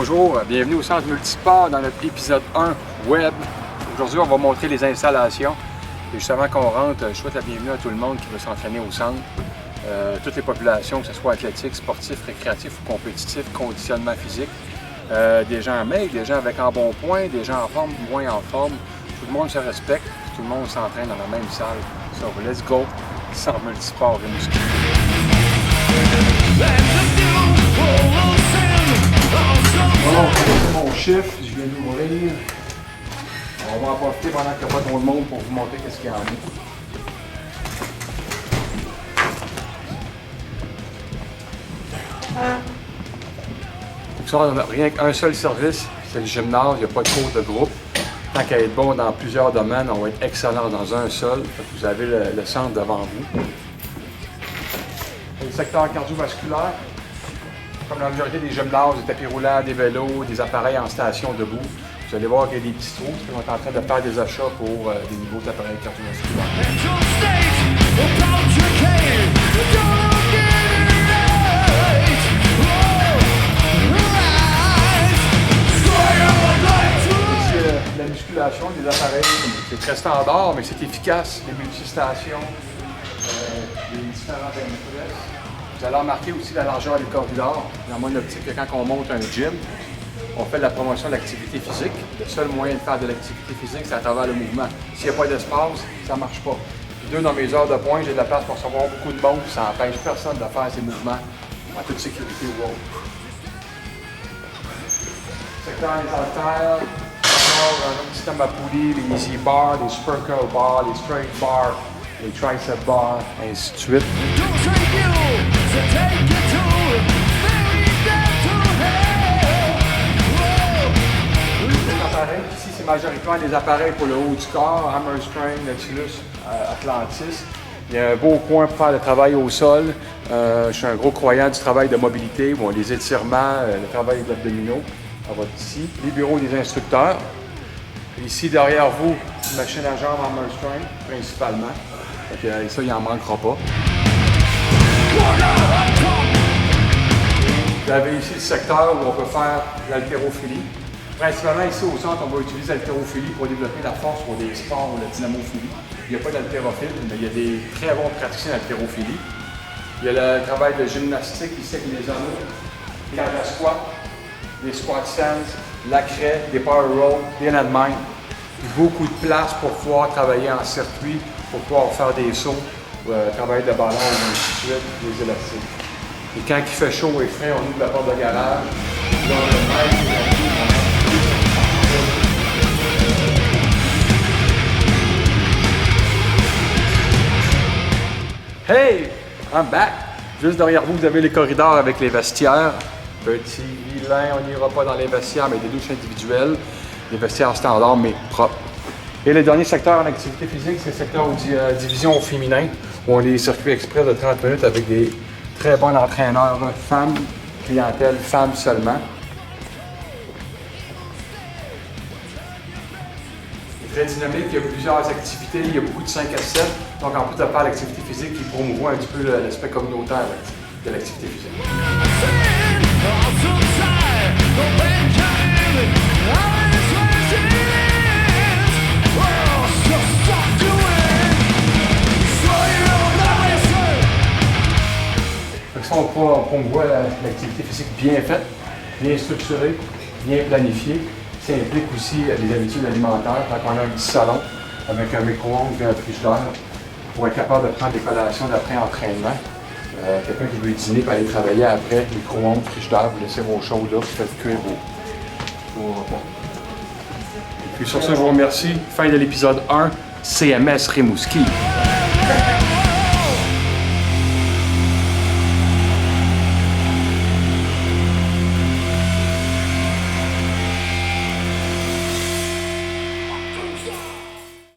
Bonjour, bienvenue au Centre Multisport dans notre épisode 1 web. Aujourd'hui, on va montrer les installations. Et juste avant qu'on rentre, je souhaite la bienvenue à tout le monde qui veut s'entraîner au centre. Toutes les populations, que ce soit athlétique, sportif, récréatif ou compétitif, conditionnement physique. Des gens maigres, des gens avec un bon point, des gens en forme, moins en forme. Tout le monde se respecte, tout le monde s'entraîne dans la même salle. So, let's go, Centre Multisport Rimouski. Bon, c'est mon chiffre, je viens d'ouvrir. On va en profiter pendant qu'il n'y a pas trop de monde pour vous montrer qu'est-ce qu'il y en a. Donc ça, on n'a rien qu'un seul service, c'est le gymnase, il n'y a pas de cours de groupe. Tant qu'à être bon dans plusieurs domaines, on va être excellent dans un seul. Vous avez le centre devant vous. Le secteur cardiovasculaire, comme la majorité des gymnases, des tapis roulants, des vélos, des appareils en station debout. Vous allez voir qu'il y a des petits trous, parce qu'on est en train de faire des achats pour des nouveaux appareils cardiovasculaires. La musculation, des appareils, c'est très standard, mais c'est efficace. Les multistations, les différents bench-press. Vous allez remarquer aussi la largeur des corridors. Dans mon optique, quand on monte un gym, on fait de la promotion de l'activité physique. Le seul moyen de faire de l'activité physique, c'est à travers le mouvement. S'il n'y a pas d'espace, ça ne marche pas. Puis deux, dans mes heures de pointe, j'ai de la place pour recevoir beaucoup de monde, ça n'empêche personne de faire ces mouvements en toute sécurité. Wow. Secteur des haltères, un système à poulie, les easy bars, les super curl bars, les straight bars, les tricep bars, ainsi de suite. Ici, c'est majoritairement des appareils pour le haut du corps, Hammerstrength, Nautilus, Atlantis. Il y a un beau coin pour faire le travail au sol. Je suis un gros croyant du travail de mobilité, bon, les étirements, le travail des abdominaux. Ça va ici. Les bureaux des instructeurs. Ici, derrière vous, une machine à jambes Hammerstrength, principalement. Donc, ça, il n'en manquera pas. Vous avez ici le secteur où on peut faire l'haltérophilie. Principalement ici au centre, on va utiliser l'haltérophilie pour développer la force pour des sports ou la dynamophilie. Il n'y a pas d'haltérophile, mais il y a des très bons praticiens d'haltérophilie. Il y a le travail de gymnastique ici avec les anneaux, les squats, les squat stands, la craie, des power rolls, bien de même. Beaucoup de place pour pouvoir travailler en circuit, pour pouvoir faire des sauts, travailler de ballon, ainsi de suite, des élastiques. Et quand il fait chaud et frais, on ouvre la porte de garage. Hey! I'm back! Juste derrière vous, vous avez les corridors avec les vestiaires. Petit, vilain, on n'ira pas dans les vestiaires, mais des douches individuelles. Les vestiaires standards, mais propres. Et le dernier secteur en activité physique, c'est le secteur division au féminin, où on a des circuits express de 30 minutes avec des très bons entraîneurs femmes, clientèle femmes seulement. C'est très dynamique, il y a plusieurs activités, il y a beaucoup de 5 à 7. Donc en plus de faire l'activité physique, il promouvoit un petit peu l'aspect communautaire de l'activité physique. Ça, on promouvoit l'activité physique bien faite, bien structurée, bien planifiée. Ça implique aussi les habitudes alimentaires. Donc on a un petit salon avec un micro-ondes et un frigidaire pour être capable de prendre des collations d'après-entraînement. Quelqu'un qui veut dîner et aller travailler après, micro-ondes, frigidaire, vous laissez vos choses là, vous faites cuire vos repas. Et puis sur ça, je vous remercie. Fin de l'épisode 1, CMS Rimouski.